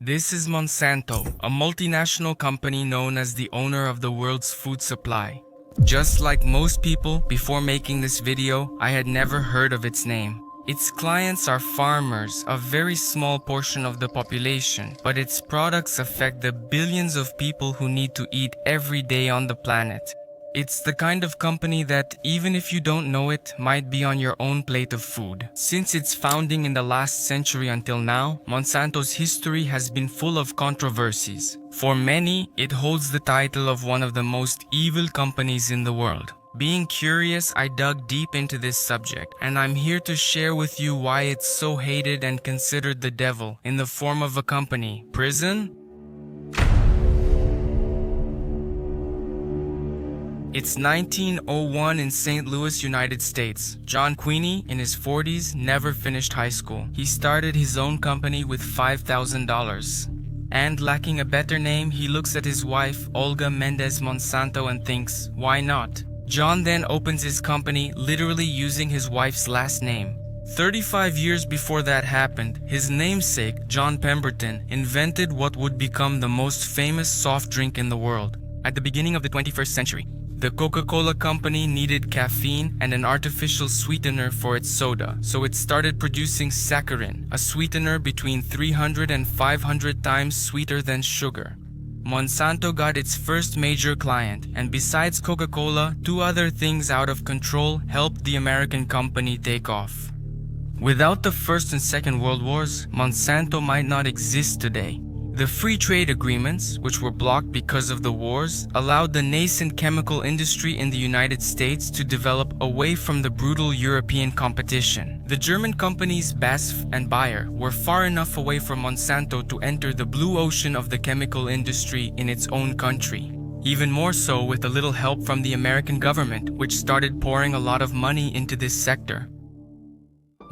This is Monsanto, a multinational company known as the owner of the world's food supply. Just like most people, before making this video, I had never heard of its name. Its clients are farmers, a very small portion of the population, but its products affect the billions of people who need to eat every day on the planet. It's the kind of company that, even if you don't know it, might be on your own plate of food. Since its founding in the last century until now, Monsanto's history has been full of controversies. For many, it holds the title of one of the most evil companies in the world. Being curious, I dug deep into this subject, and I'm here to share with you why it's so hated and considered the devil in the form of a company. Prison? It's 1901 in St. Louis, United States. John Queenie, in his 40s, never finished high school. He started his own company with $5,000. And lacking a better name, he looks at his wife, Olga Mendez Monsanto, and thinks, why not? John then opens his company, literally using his wife's last name. 35 years before that happened, his namesake, John Pemberton, invented what would become the most famous soft drink in the world. At the beginning of the 21st century, the Coca-Cola company needed caffeine and an artificial sweetener for its soda, so it started producing saccharin, a sweetener between 300 and 500 times sweeter than sugar. Monsanto got its first major client, and besides Coca-Cola, two other things out of control helped the American company take off. Without the First and Second World Wars, Monsanto might not exist today. The free trade agreements, which were blocked because of the wars, allowed the nascent chemical industry in the United States to develop away from the brutal European competition. The German companies BASF and Bayer were far enough away from Monsanto to enter the blue ocean of the chemical industry in its own country. Even more so with a little help from the American government, which started pouring a lot of money into this sector.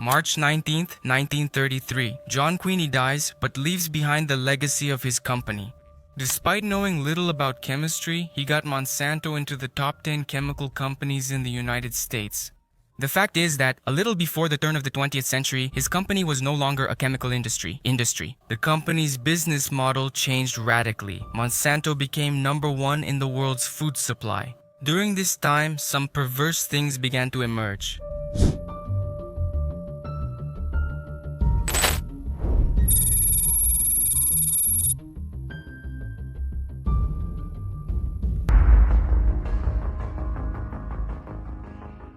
March 19, 1933, John Queenie dies but leaves behind the legacy of his company. Despite knowing little about chemistry, he got Monsanto into the top 10 chemical companies in the United States. The fact is that, a little before the turn of the 20th century, his company was no longer a chemical industry. The company's business model changed radically. Monsanto became number one in the world's food supply. During this time, some perverse things began to emerge.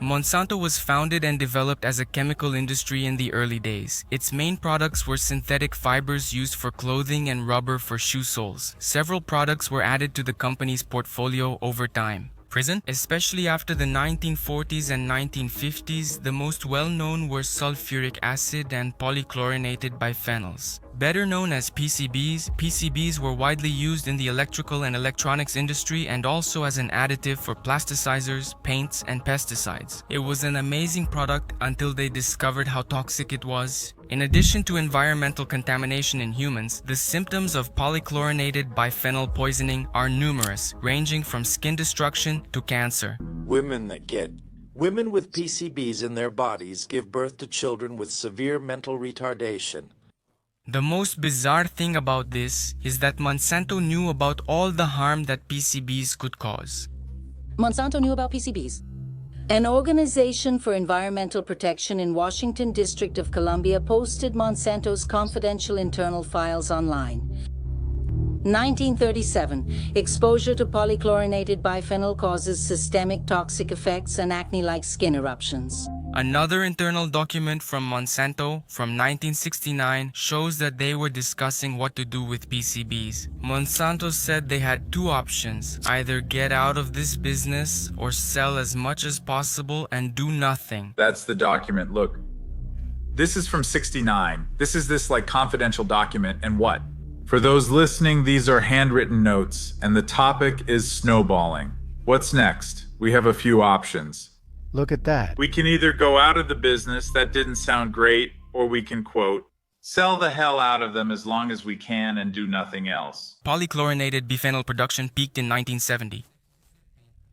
Monsanto was founded and developed as a chemical industry in the early days. Its main products were synthetic fibers used for clothing and rubber for shoe soles. Several products were added to the company's portfolio over time. Prison? Especially after the 1940s and 1950s, the most well-known were sulfuric acid and polychlorinated biphenyls. Better known as PCBs, PCBs were widely used in the electrical and electronics industry and also as an additive for plasticizers, paints, and pesticides. It was an amazing product until they discovered how toxic it was. In addition to environmental contamination in humans, the symptoms of polychlorinated biphenyl poisoning are numerous, ranging from skin destruction to cancer. Women with PCBs in their bodies give birth to children with severe mental retardation. The most bizarre thing about this is that Monsanto knew about all the harm that PCBs could cause. Monsanto knew about PCBs. An organization for environmental protection in Washington District of Columbia posted Monsanto's confidential internal files online. 1937. Exposure to polychlorinated biphenyl causes systemic toxic effects and acne-like skin eruptions. Another internal document from Monsanto from 1969 shows that they were discussing what to do with PCBs. Monsanto said they had two options: either get out of this business or sell as much as possible and do nothing. That's the document. Look, this is from 69. This is this confidential document, and what? For those listening, these are handwritten notes, and the topic is snowballing. What's next? We have a few options. Look at that. We can either go out of the business, that didn't sound great, or we can, quote, sell the hell out of them as long as we can and do nothing else. Polychlorinated biphenyl production peaked in 1970.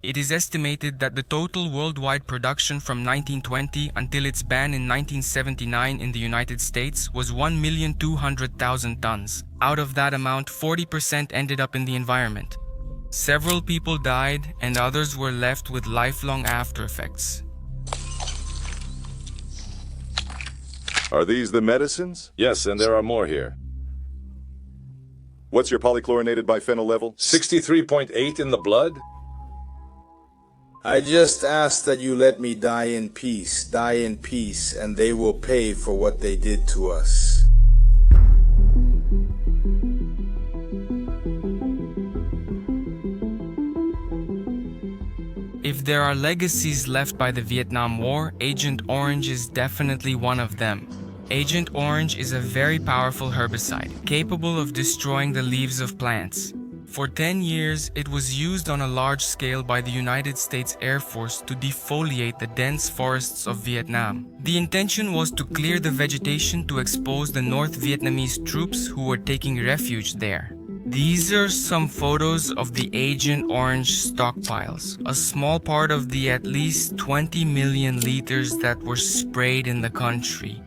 It is estimated that the total worldwide production from 1920 until its ban in 1979 in the United States was 1,200,000 tons. Out of that amount, 40% ended up in the environment. Several people died, and others were left with lifelong after effects. Are these the medicines? Yes, and there are more here. What's your polychlorinated biphenyl level? 63.8 in the blood? I just ask that you let me die in peace, and they will pay for what they did to us. If there are legacies left by the Vietnam War, Agent Orange is definitely one of them. Agent Orange is a very powerful herbicide, capable of destroying the leaves of plants. For 10 years, it was used on a large scale by the United States Air Force to defoliate the dense forests of Vietnam. The intention was to clear the vegetation to expose the North Vietnamese troops who were taking refuge there. These are some photos of the Agent Orange stockpiles, a small part of the at least 20 million liters that were sprayed in the country.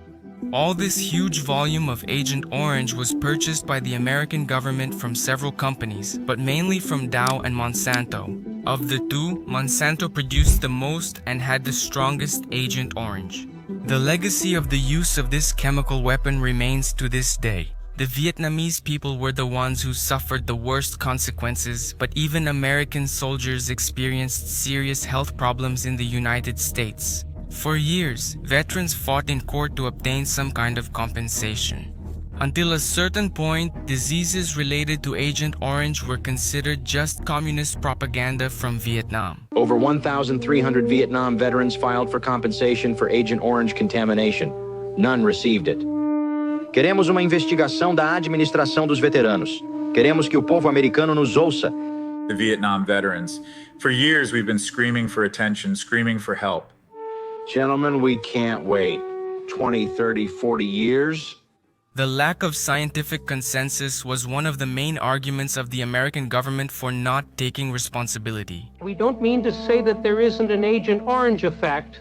All this huge volume of Agent Orange was purchased by the American government from several companies, but mainly from Dow and Monsanto. Of the two, Monsanto produced the most and had the strongest Agent Orange. The legacy of the use of this chemical weapon remains to this day. The Vietnamese people were the ones who suffered the worst consequences, but even American soldiers experienced serious health problems in the United States. For years, veterans fought in court to obtain some kind of compensation. Until a certain point, diseases related to Agent Orange were considered just communist propaganda from Vietnam. Over 1,300 Vietnam veterans filed for compensation for Agent Orange contamination. None received it. Queremos uma investigação da administração dos veteranos. Queremos que o povo americano nos ouça. The Vietnam veterans. For years, we've been screaming for attention, screaming for help. Gentlemen, we can't wait 20, 30, 40 years. The lack of scientific consensus was one of the main arguments of the American government for not taking responsibility. We don't mean to say that there isn't an Agent Orange effect,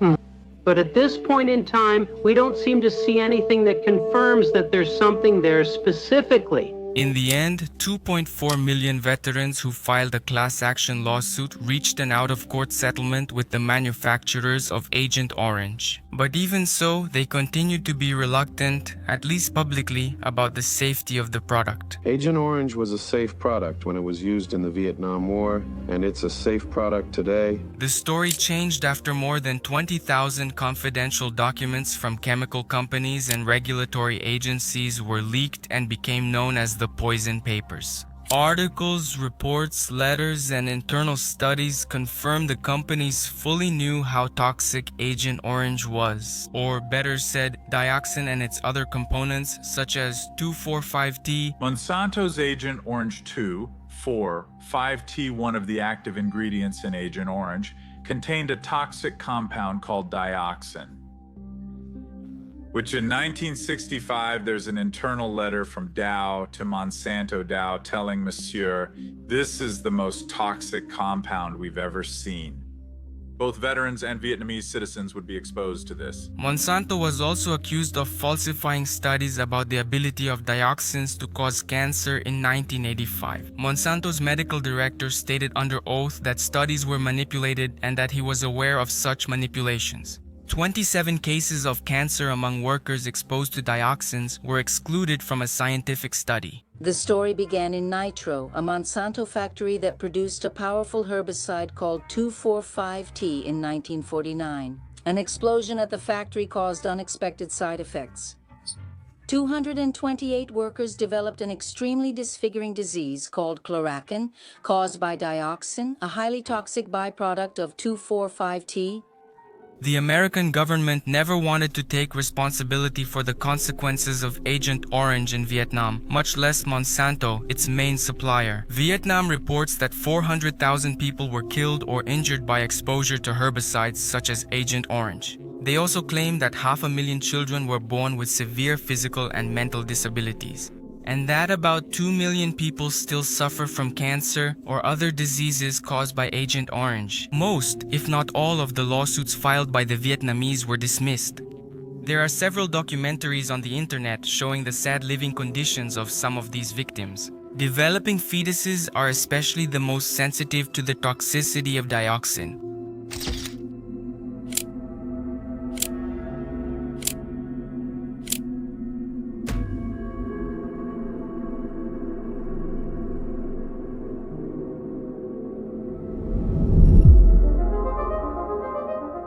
but at this point in time, we don't seem to see anything that confirms that there's something there specifically. In the end, 2.4 million veterans who filed a class action lawsuit reached an out-of-court settlement with the manufacturers of Agent Orange. But even so, they continued to be reluctant, at least publicly, about the safety of the product. Agent Orange was a safe product when it was used in the Vietnam War, and it's a safe product today. The story changed after more than 20,000 confidential documents from chemical companies and regulatory agencies were leaked and became known as the Poison Papers. Articles, reports, letters, and internal studies confirmed the companies fully knew how toxic Agent Orange was, or better said, dioxin and its other components such as 2,4,5-T. Monsanto's Agent Orange 2, 4, 5T, one of the active ingredients in Agent Orange, contained a toxic compound called dioxin, which in 1965, there's an internal letter from Dow to Monsanto Dow telling Monsieur, this is the most toxic compound we've ever seen. Both veterans and Vietnamese citizens would be exposed to this. Monsanto was also accused of falsifying studies about the ability of dioxins to cause cancer in 1985. Monsanto's medical director stated under oath that studies were manipulated and that he was aware of such manipulations. 27 cases of cancer among workers exposed to dioxins were excluded from a scientific study. The story began in Nitro, a Monsanto factory that produced a powerful herbicide called 2,4,5-T in 1949. An explosion at the factory caused unexpected side effects. 228 workers developed an extremely disfiguring disease called chlorachin, caused by dioxin, a highly toxic byproduct of 2,4,5-T. The American government never wanted to take responsibility for the consequences of Agent Orange in Vietnam, much less Monsanto, its main supplier. Vietnam reports that 400,000 people were killed or injured by exposure to herbicides such as Agent Orange. They also claim that 500,000 children were born with severe physical and mental disabilities. and that about 2 million people still suffer from cancer or other diseases caused by Agent Orange. Most, if not all, of the lawsuits filed by the Vietnamese were dismissed. There are several documentaries on the internet showing the sad living conditions of some of these victims. Developing fetuses are especially the most sensitive to the toxicity of dioxin.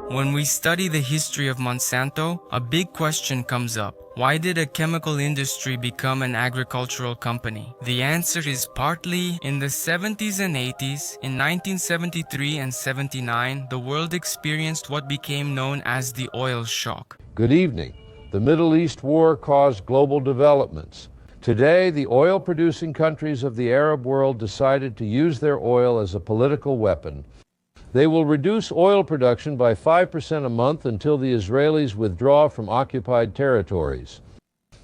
When we study the history of Monsanto, a big question comes up. Why did a chemical industry become an agricultural company? The answer is partly in the 70s and 80s. In 1973 and 79, the world experienced what became known as the oil shock. Good evening. The Middle East war caused global developments. Today, the oil-producing countries of the Arab world decided to use their oil as a political weapon. They will reduce oil production by 5% a month until the Israelis withdraw from occupied territories.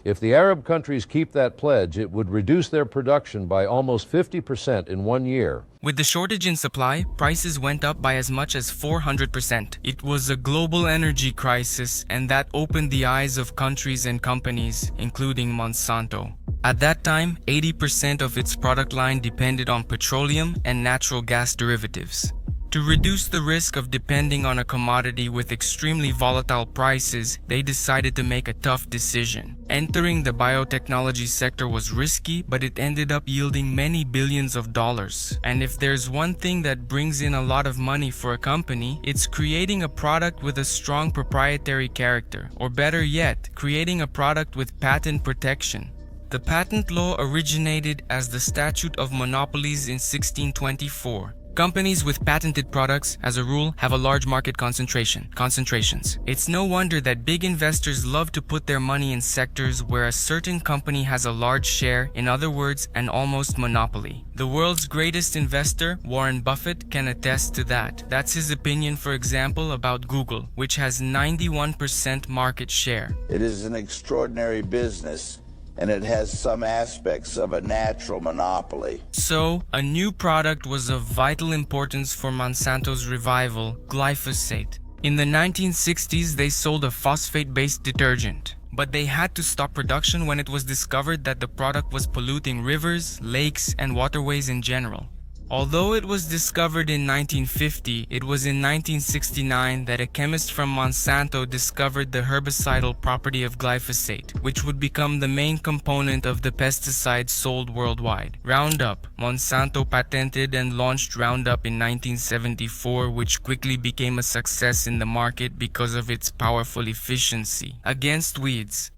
If the Arab countries keep that pledge, it would reduce their production by almost 50% in 1 year. With the shortage in supply, prices went up by as much as 400%. It was a global energy crisis, and that opened the eyes of countries and companies, including Monsanto. At that time, 80% of its product line depended on petroleum and natural gas derivatives. To reduce the risk of depending on a commodity with extremely volatile prices, they decided to make a tough decision. Entering the biotechnology sector was risky, but it ended up yielding many billions of dollars. And if there's one thing that brings in a lot of money for a company, it's creating a product with a strong proprietary character, or better yet, creating a product with patent protection. The patent law originated as the Statute of Monopolies in 1624. Companies with patented products, as a rule, have a large market concentrations. It's no wonder that big investors love to put their money in sectors where a certain company has a large share, in other words, an almost monopoly. The world's greatest investor, Warren Buffett, can attest to that. That's his opinion, for example, about Google, which has 91% market share. It is an extraordinary business, and it has some aspects of a natural monopoly. So, a new product was of vital importance for Monsanto's revival, glyphosate. In the 1960s, they sold a phosphate-based detergent. But they had to stop production when it was discovered that the product was polluting rivers, lakes, and waterways in general. Although it was discovered in 1950, it was in 1969 that a chemist from Monsanto discovered the herbicidal property of glyphosate, which would become the main component of the pesticide sold worldwide. Roundup. Monsanto patented and launched Roundup in 1974, which quickly became a success in the market because of its powerful efficiency against weeds.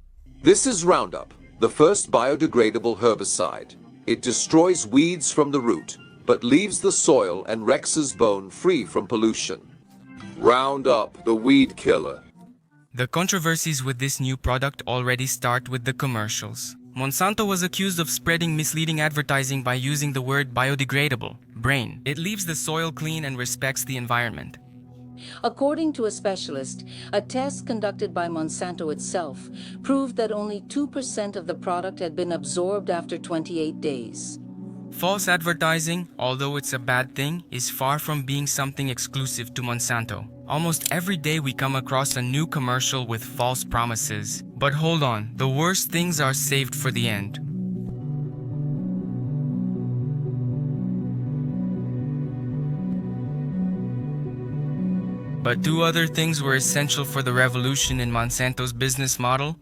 This is Roundup, the first biodegradable herbicide. It destroys weeds from the root, but leaves the soil and Rex's bone free from pollution. Roundup, the weed killer. The controversies with this new product already start with the commercials. Monsanto was accused of spreading misleading advertising by using the word biodegradable, brain. It leaves the soil clean and respects the environment. According to a specialist, a test conducted by Monsanto itself proved that only 2% of the product had been absorbed after 28 days. False advertising, although it's a bad thing, is far from being something exclusive to Monsanto. Almost every day we come across a new commercial with false promises. But hold on, the worst things are saved for the end. But two other things were essential for the revolution in Monsanto's business model.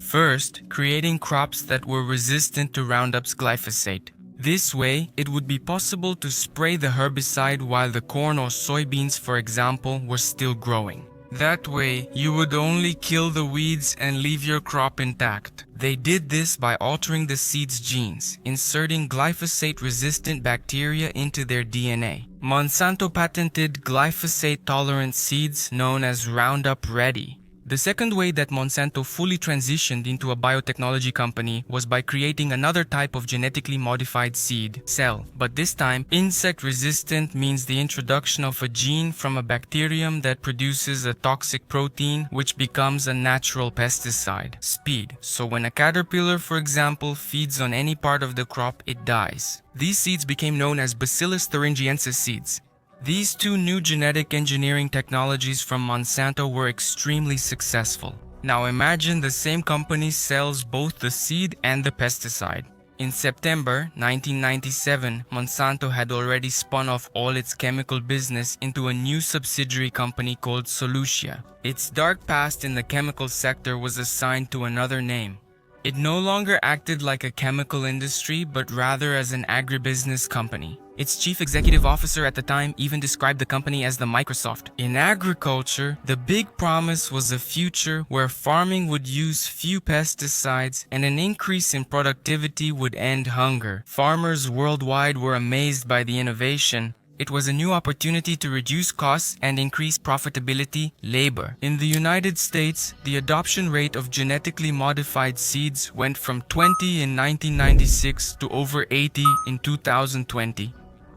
First, creating crops that were resistant to Roundup's glyphosate. This way, it would be possible to spray the herbicide while the corn or soybeans, for example, were still growing. That way, you would only kill the weeds and leave your crop intact. They did this by altering the seed's genes, inserting glyphosate-resistant bacteria into their DNA. Monsanto patented glyphosate-tolerant seeds known as Roundup Ready. The second way that Monsanto fully transitioned into a biotechnology company was by creating another type of genetically modified seed cell, but this time insect-resistant means the introduction of a gene from a bacterium that produces a toxic protein which becomes a natural pesticide, speed. So when a caterpillar, for example, feeds on any part of the crop, it dies. These seeds became known as Bacillus thuringiensis seeds. These two new genetic engineering technologies from Monsanto were extremely successful. Now imagine the same company sells both the seed and the pesticide. In September 1997, Monsanto had already spun off all its chemical business into a new subsidiary company called Solutia. Its dark past in the chemical sector was assigned to another name. It no longer acted like a chemical industry, but rather as an agribusiness company. Its chief executive officer at the time even described the company as the Microsoft. In agriculture, the big promise was a future where farming would use few pesticides and an increase in productivity would end hunger. Farmers worldwide were amazed by the innovation. It was a new opportunity to reduce costs and increase profitability, labor. In the United States, the adoption rate of genetically modified seeds went from 20 in 1996 to over 80 in 2020.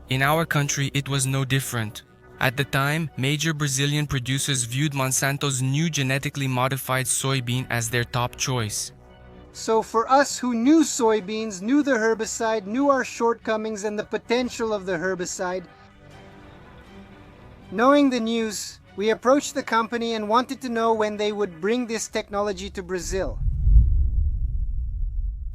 In our country, it was no different. At the time, major Brazilian producers viewed Monsanto's new genetically modified soybean as their top choice. So for us who knew soybeans, knew the herbicide, knew our shortcomings and the potential of the herbicide, knowing the news, we approached the company and wanted to know when they would bring this technology to Brazil.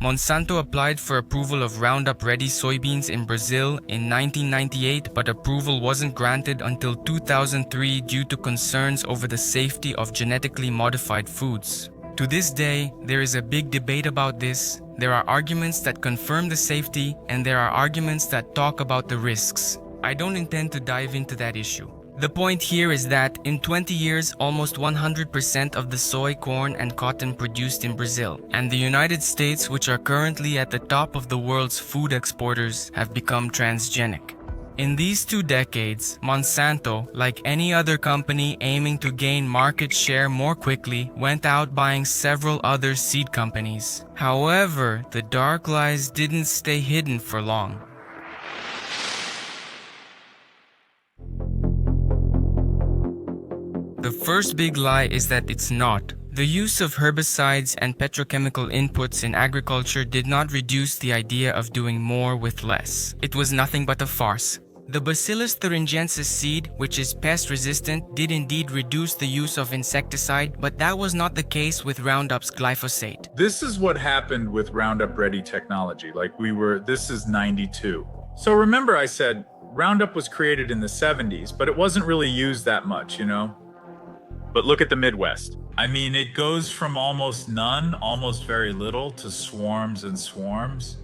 Monsanto applied for approval of Roundup Ready soybeans in Brazil in 1998, but approval wasn't granted until 2003 due to concerns over the safety of genetically modified foods. To this day, there is a big debate about this. There are arguments that confirm the safety, and there are arguments that talk about the risks. I don't intend to dive into that issue. The point here is that in 20 years, almost 100% of the soy, corn, and cotton produced in Brazil and the United States, which are currently at the top of the world's food exporters, have become transgenic. In these 2 decades, Monsanto, like any other company aiming to gain market share more quickly, went out buying several other seed companies. However, the dark lies didn't stay hidden for long. The first big lie is that it's not. The use of herbicides and petrochemical inputs in agriculture did not reduce the idea of doing more with less. It was nothing but a farce. The Bacillus thuringiensis seed, which is pest-resistant, did indeed reduce the use of insecticide, but that was not the case with Roundup's glyphosate. This is what happened with Roundup Ready technology. This is 92. So remember I said Roundup was created in the 70s, but it wasn't really used that much, you know? But look at the Midwest. I mean, it goes from almost none, almost very little, to swarms and swarms.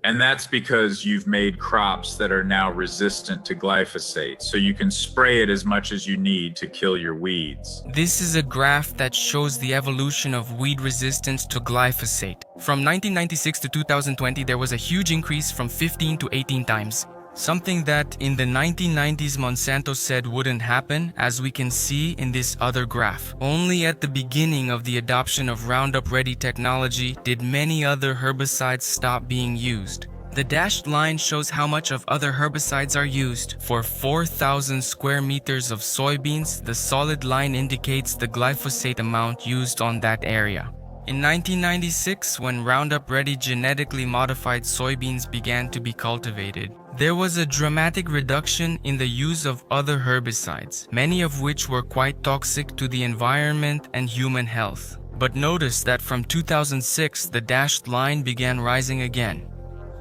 And that's because you've made crops that are now resistant to glyphosate, so you can spray it as much as you need to kill your weeds. This is a graph that shows the evolution of weed resistance to glyphosate. From 1996 to 2020, there was a huge increase from 15 to 18 times. Something that in the 1990s Monsanto said wouldn't happen, as we can see in this other graph. Only at the beginning of the adoption of Roundup Ready technology did many other herbicides stop being used. The dashed line shows how much of other herbicides are used. For 4,000 square meters of soybeans, the solid line indicates the glyphosate amount used on that area. In 1996, when Roundup Ready genetically modified soybeans began to be cultivated, there was a dramatic reduction in the use of other herbicides, many of which were quite toxic to the environment and human health. But notice that from 2006, the dashed line began rising again.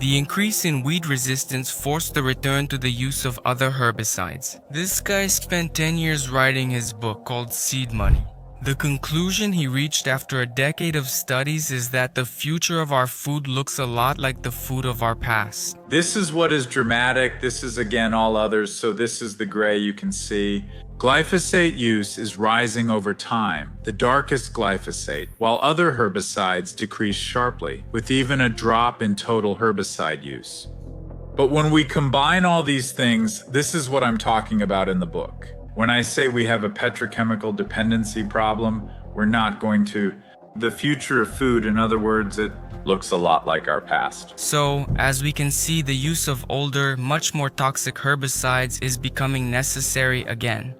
The increase in weed resistance forced the return to the use of other herbicides. This guy spent 10 years writing his book called Seed Money. The conclusion he reached after a decade of studies is that the future of our food looks a lot like the food of our past. This is what is dramatic. This is again all others, so this is the gray you can see. Glyphosate use is rising over time, the darkest glyphosate, while other herbicides decrease sharply, with even a drop in total herbicide use. But when we combine all these things, this is what I'm talking about in the book. When I say we have a petrochemical dependency problem, we're not going to. The future of food, in other words, it looks a lot like our past. So, as we can see, the use of older, much more toxic herbicides is becoming necessary again.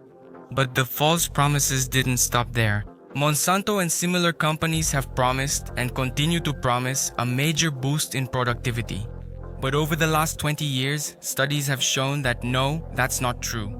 But the false promises didn't stop there. Monsanto and similar companies have promised and continue to promise a major boost in productivity. But over the last 20 years, studies have shown that no, that's not true.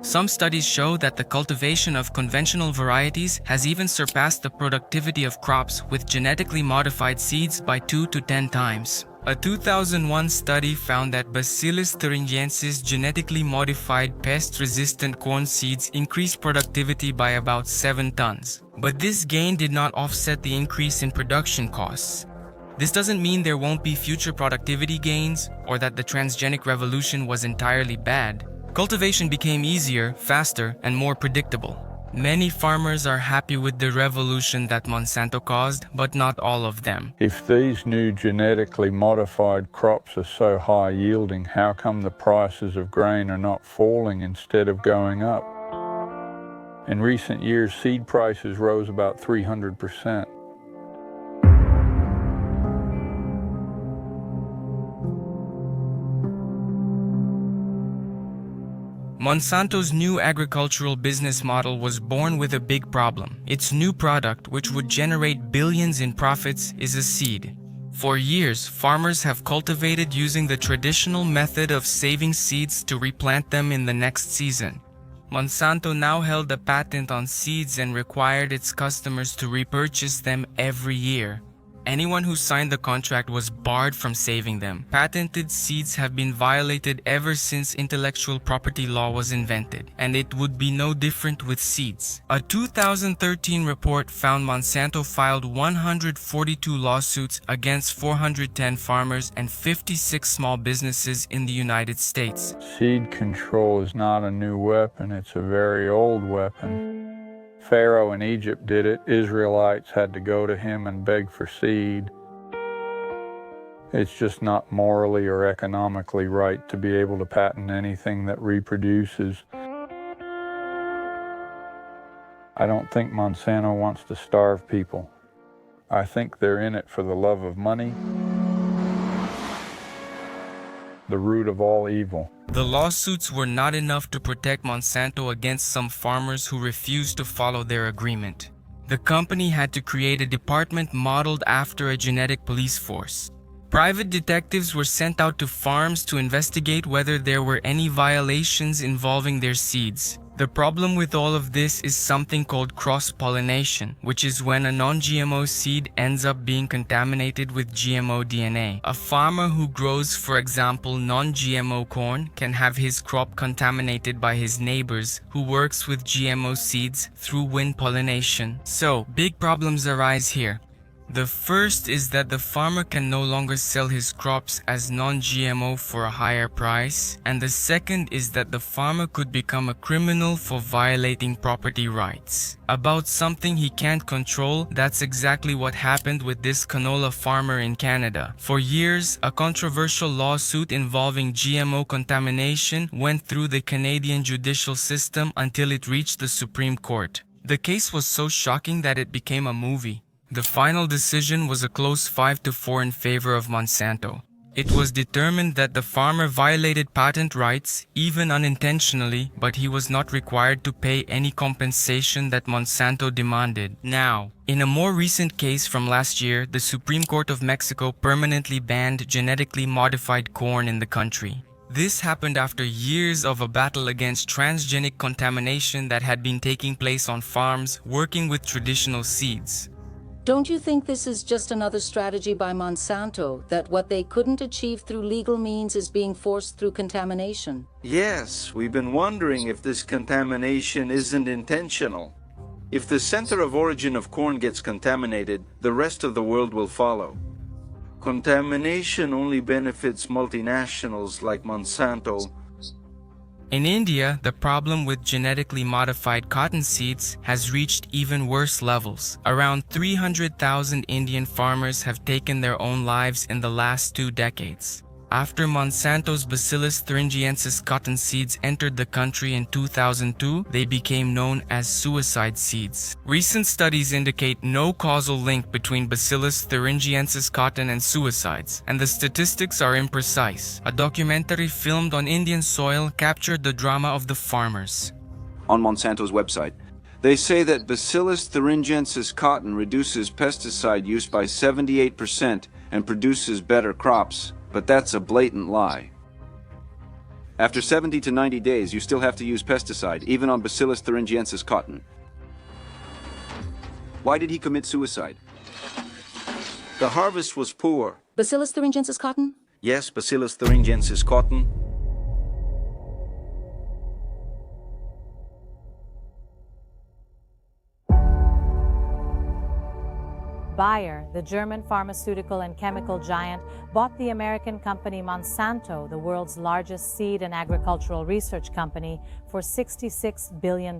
Some studies show that the cultivation of conventional varieties has even surpassed the productivity of crops with genetically modified seeds by 2 to 10 times. A 2001 study found that Bacillus thuringiensis genetically modified pest-resistant corn seeds increased productivity by about 7 tons. But this gain did not offset the increase in production costs. This doesn't mean there won't be future productivity gains or that the transgenic revolution was entirely bad. Cultivation became easier, faster, and more predictable. Many farmers are happy with the revolution that Monsanto caused, but not all of them. If these new genetically modified crops are so high yielding, how come the prices of grain are not falling instead of going up? In recent years, seed prices rose about 300%. Monsanto's new agricultural business model was born with a big problem. Its new product, which would generate billions in profits, is a seed. For years, farmers have cultivated using the traditional method of saving seeds to replant them in the next season. Monsanto now held a patent on seeds and required its customers to repurchase them every year. Anyone who signed the contract was barred from saving them. Patented seeds have been violated ever since intellectual property law was invented, and it would be no different with seeds. A 2013 report found Monsanto filed 142 lawsuits against 410 farmers and 56 small businesses in the United States. Seed control is not a new weapon, it's a very old weapon. Pharaoh in Egypt did it. Israelites had to go to him and beg for seed. It's just not morally or economically right to be able to patent anything that reproduces. I don't think Monsanto wants to starve people. I think they're in it for the love of money, the root of all evil. The lawsuits were not enough to protect Monsanto against some farmers who refused to follow their agreement. The company had to create a department modeled after a genetic police force. Private detectives were sent out to farms to investigate whether there were any violations involving their seeds. The problem with all of this is something called cross-pollination, which is when a non-GMO seed ends up being contaminated with GMO DNA. A farmer who grows, for example, non-GMO corn can have his crop contaminated by his neighbors who works with GMO seeds through wind pollination. So, big problems arise here. The first is that the farmer can no longer sell his crops as non-GMO for a higher price, and the second is that the farmer could become a criminal for violating property rights. About something he can't control, that's exactly what happened with this canola farmer in Canada. For years, a controversial lawsuit involving GMO contamination went through the Canadian judicial system until it reached the Supreme Court. The case was so shocking that it became a movie. The final decision was a close 5-4 in favor of Monsanto. It was determined that the farmer violated patent rights, even unintentionally, but he was not required to pay any compensation that Monsanto demanded. Now, in a more recent case from last year, the Supreme Court of Mexico permanently banned genetically modified corn in the country. This happened after years of a battle against transgenic contamination that had been taking place on farms working with traditional seeds. Don't you think this is just another strategy by Monsanto, that what they couldn't achieve through legal means is being forced through contamination? Yes, we've been wondering if this contamination isn't intentional. If the center of origin of corn gets contaminated, the rest of the world will follow. Contamination only benefits multinationals like Monsanto. In India, the problem with genetically modified cotton seeds has reached even worse levels. Around 300,000 Indian farmers have taken their own lives in the last 2 decades. After Monsanto's Bacillus thuringiensis cotton seeds entered the country in 2002, they became known as suicide seeds. Recent studies indicate no causal link between Bacillus thuringiensis cotton and suicides, and the statistics are imprecise. A documentary filmed on Indian soil captured the drama of the farmers. On Monsanto's website, they say that Bacillus thuringiensis cotton reduces pesticide use by 78% and produces better crops. But that's a blatant lie. After 70 to 90 days, you still have to use pesticide, even on Bacillus thuringiensis cotton. Why did he commit suicide? The harvest was poor. Bacillus thuringiensis cotton? Yes, Bacillus thuringiensis cotton. Bayer, the German pharmaceutical and chemical giant, bought the American company Monsanto, the world's largest seed and agricultural research company, for $66 billion.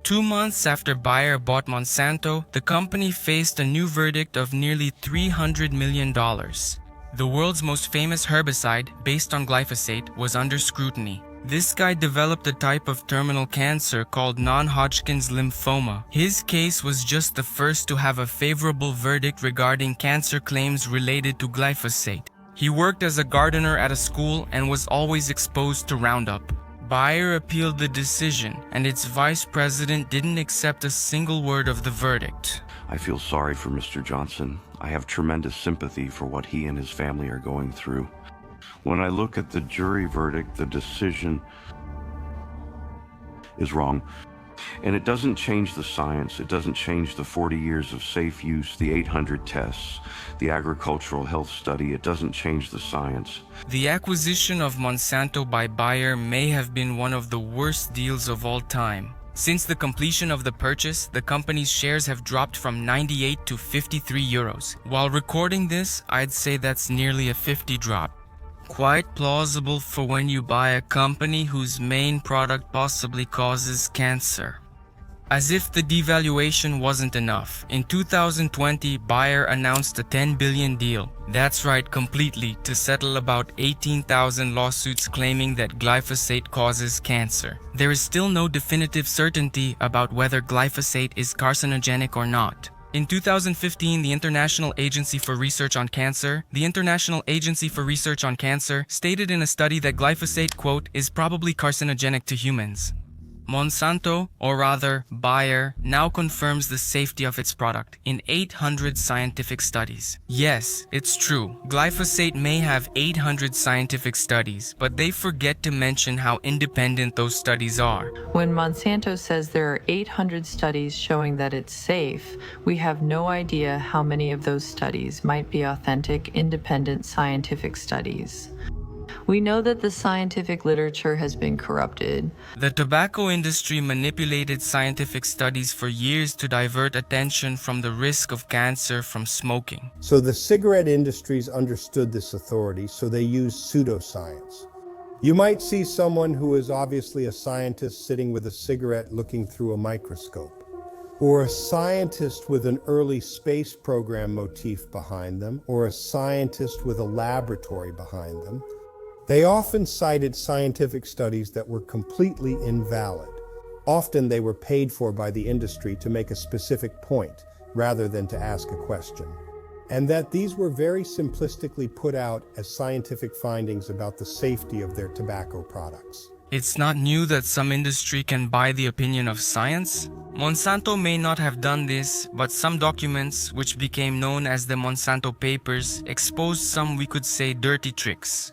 2 months after Bayer bought Monsanto, the company faced a new verdict of nearly $300 million. The world's most famous herbicide, based on glyphosate, was under scrutiny. This guy developed a type of terminal cancer called non-Hodgkin's lymphoma. His case was just the first to have a favorable verdict regarding cancer claims related to glyphosate. He worked as a gardener at a school and was always exposed to Roundup. Bayer appealed the decision, and its vice president didn't accept a single word of the verdict. I feel sorry for Mr. Johnson. I have tremendous sympathy for what he and his family are going through. When I look at the jury verdict, the decision is wrong. And it doesn't change the science. It doesn't change the 40 years of safe use, the 800 tests, the agricultural health study. It doesn't change the science. The acquisition of Monsanto by Bayer may have been one of the worst deals of all time. Since the completion of the purchase, the company's shares have dropped from 98 to 53 euros. While recording this, I'd say that's nearly a 50 drop. Quite plausible for when you buy a company whose main product possibly causes cancer. As if the devaluation wasn't enough, in 2020, Bayer announced a $10 billion deal. That's right, completely, to settle about 18,000 lawsuits claiming that glyphosate causes cancer. There is still no definitive certainty about whether glyphosate is carcinogenic or not. In 2015, the International Agency for Research on Cancer stated in a study that glyphosate, quote, is probably carcinogenic to humans. Monsanto, or rather Bayer, now confirms the safety of its product in 800 scientific studies. Yes, it's true. Glyphosate may have 800 scientific studies, but they forget to mention how independent those studies are. When Monsanto says there are 800 studies showing that it's safe, we have no idea how many of those studies might be authentic, independent scientific studies. We know that the scientific literature has been corrupted. The tobacco industry manipulated scientific studies for years to divert attention from the risk of cancer from smoking. So the cigarette industries understood this authority, so they used pseudoscience. You might see someone who is obviously a scientist sitting with a cigarette looking through a microscope, or a scientist with an early space program motif behind them, or a scientist with a laboratory behind them. They often cited scientific studies that were completely invalid. Often they were paid for by the industry to make a specific point rather than to ask a question. And that these were very simplistically put out as scientific findings about the safety of their tobacco products. It's not new that some industry can buy the opinion of science. Monsanto may not have done this, but some documents, which became known as the Monsanto Papers, exposed some, we could say, dirty tricks.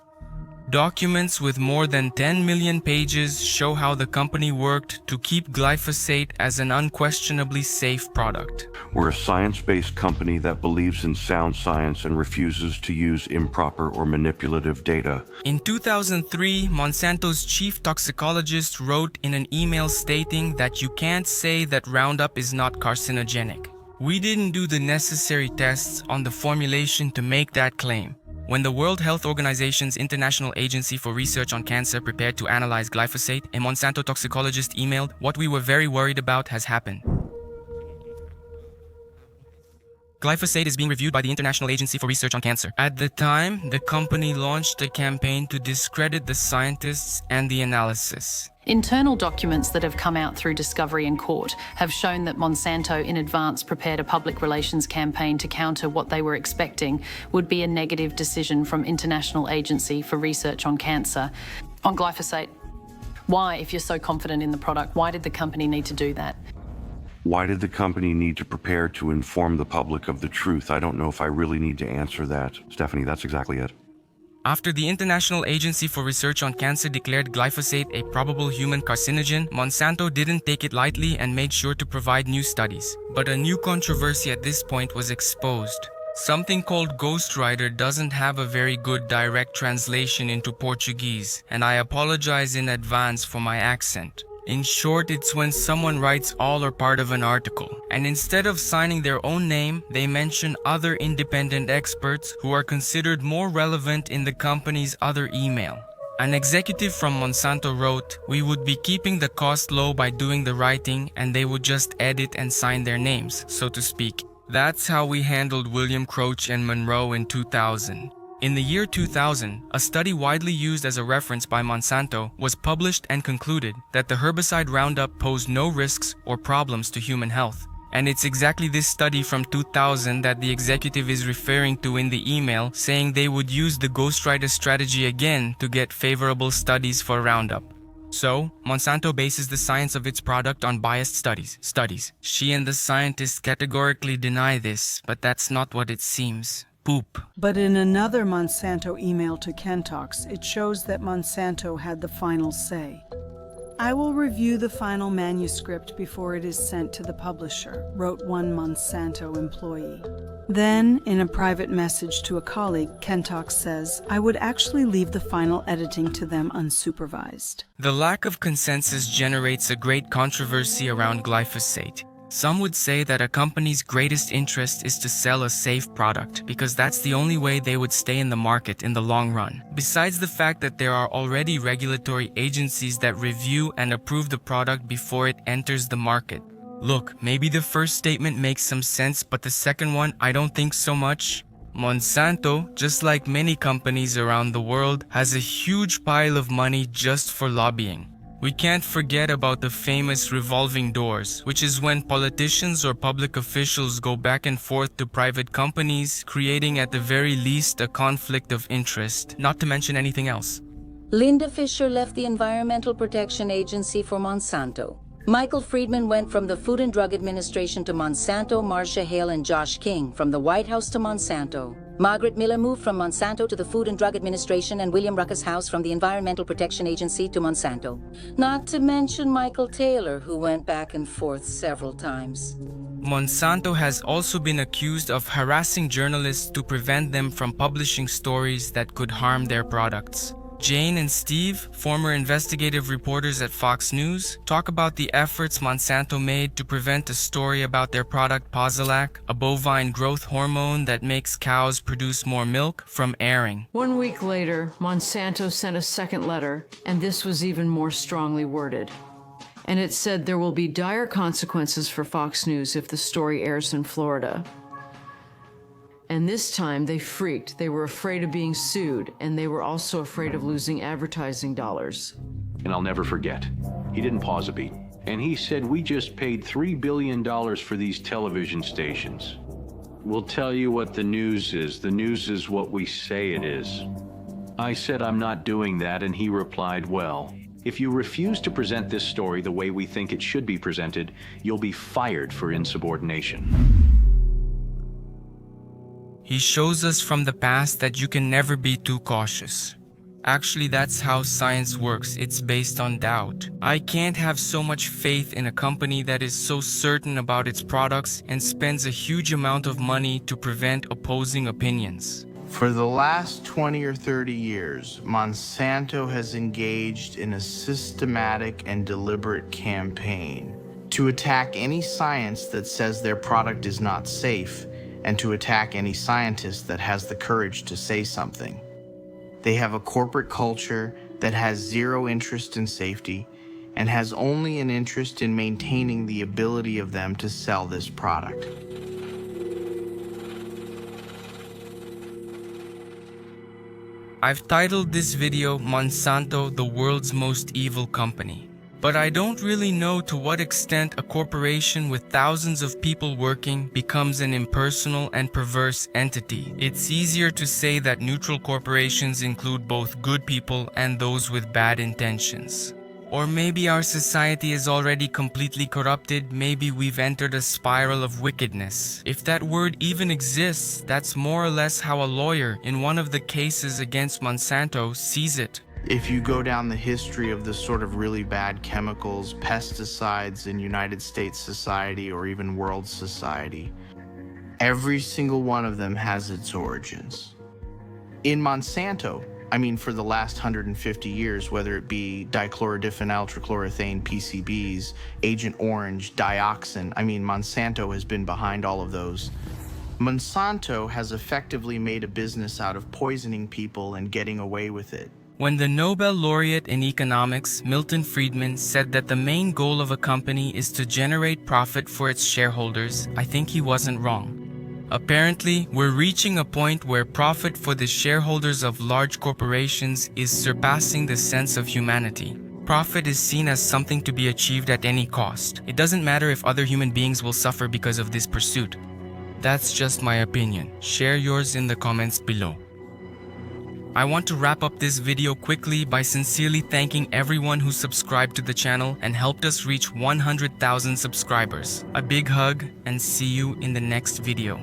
Documents with more than 10 million pages show how the company worked to keep glyphosate as an unquestionably safe product. We're a science-based company that believes in sound science and refuses to use improper or manipulative data. In 2003, Monsanto's chief toxicologist wrote in an email stating that you can't say that Roundup is not carcinogenic. We didn't do the necessary tests on the formulation to make that claim. When the World Health Organization's International Agency for Research on Cancer prepared to analyze glyphosate, a Monsanto toxicologist emailed, "What we were very worried about has happened." Glyphosate is being reviewed by the International Agency for Research on Cancer. At the time, the company launched a campaign to discredit the scientists and the analysis. Internal documents that have come out through discovery in court have shown that Monsanto in advance prepared a public relations campaign to counter what they were expecting would be a negative decision from International Agency for Research on Cancer on glyphosate. Why, if you're so confident in the product, why did the company need to do that? Why did the company need to prepare to inform the public of the truth? I don't know if I really need to answer that. Stephanie, that's exactly it. After the International Agency for Research on Cancer declared glyphosate a probable human carcinogen, Monsanto didn't take it lightly and made sure to provide new studies. But a new controversy at this point was exposed. Something called ghostwriter doesn't have a very good direct translation into Portuguese, and I apologize in advance for my accent. In short, it's when someone writes all or part of an article, and instead of signing their own name, they mention other independent experts who are considered more relevant in the company's other email. An executive from Monsanto wrote, "We would be keeping the cost low by doing the writing, and they would just edit and sign their names, so to speak." That's how we handled William Croce and Monroe in 2000. In the year 2000, a study widely used as a reference by Monsanto was published and concluded that the herbicide Roundup posed no risks or problems to human health. And it's exactly this study from 2000 that the executive is referring to in the email, saying they would use the ghostwriter strategy again to get favorable studies for Roundup. So, Monsanto bases the science of its product on biased studies. She and the scientists categorically deny this, but that's not what it seems. Poop. But in another Monsanto email to Kentox, it shows that Monsanto had the final say. "I will review the final manuscript before it is sent to the publisher," wrote one Monsanto employee. Then, in a private message to a colleague, Kentox says, "I would actually leave the final editing to them unsupervised." The lack of consensus generates a great controversy around glyphosate. Some would say that a company's greatest interest is to sell a safe product because that's the only way they would stay in the market in the long run. Besides the fact that there are already regulatory agencies that review and approve the product before it enters the market. Look, maybe the first statement makes some sense, but the second one, I don't think so much. Monsanto, just like many companies around the world, has a huge pile of money just for lobbying. We can't forget about the famous revolving doors, which is when politicians or public officials go back and forth to private companies, creating at the very least a conflict of interest, not to mention anything else. Linda Fisher left the Environmental Protection Agency for Monsanto. Michael Friedman went from the Food and Drug Administration to Monsanto, Marcia Hale and Josh King from the White House to Monsanto. Margaret Miller moved from Monsanto to the Food and Drug Administration and William Ruckelshaus from the Environmental Protection Agency to Monsanto. Not to mention Michael Taylor, who went back and forth several times. Monsanto has also been accused of harassing journalists to prevent them from publishing stories that could harm their products. Jane and Steve, former investigative reporters at Fox News, talk about the efforts Monsanto made to prevent a story about their product Posilac, a bovine growth hormone that makes cows produce more milk, from airing. 1 week later, Monsanto sent a second letter, and this was even more strongly worded. And it said there will be dire consequences for Fox News if the story airs in Florida. And this time they freaked. They were afraid of being sued, and they were also afraid of losing advertising dollars. And I'll never forget, he didn't pause a beat. And he said, "We just paid $3 billion for these television stations. We'll tell you what the news is. The news is what we say it is." I said, "I'm not doing that," and he replied, "Well, if you refuse to present this story the way we think it should be presented, you'll be fired for insubordination." He shows us from the past that you can never be too cautious. Actually, that's how science works. It's based on doubt. I can't have so much faith in a company that is so certain about its products and spends a huge amount of money to prevent opposing opinions. For the last 20 or 30 years, Monsanto has engaged in a systematic and deliberate campaign to attack any science that says their product is not safe, and to attack any scientist that has the courage to say something. They have a corporate culture that has zero interest in safety and has only an interest in maintaining the ability of them to sell this product. I've titled this video Monsanto, the world's most evil company. But I don't really know to what extent a corporation with thousands of people working becomes an impersonal and perverse entity. It's easier to say that neutral corporations include both good people and those with bad intentions. Or maybe our society is already completely corrupted, maybe we've entered a spiral of wickedness. If that word even exists, that's more or less how a lawyer in one of the cases against Monsanto sees it. If you go down the history of the sort of really bad chemicals, pesticides in United States society or even world society, every single one of them has its origins. In Monsanto, for the last 150 years, whether it be dichlorodiphenyl trichloroethane, PCBs, Agent Orange, dioxin, Monsanto has been behind all of those. Monsanto has effectively made a business out of poisoning people and getting away with it. When the Nobel laureate in economics, Milton Friedman, said that the main goal of a company is to generate profit for its shareholders, I think he wasn't wrong. Apparently, we're reaching a point where profit for the shareholders of large corporations is surpassing the sense of humanity. Profit is seen as something to be achieved at any cost. It doesn't matter if other human beings will suffer because of this pursuit. That's just my opinion. Share yours in the comments below. I want to wrap up this video quickly by sincerely thanking everyone who subscribed to the channel and helped us reach 100,000 subscribers. A big hug and see you in the next video.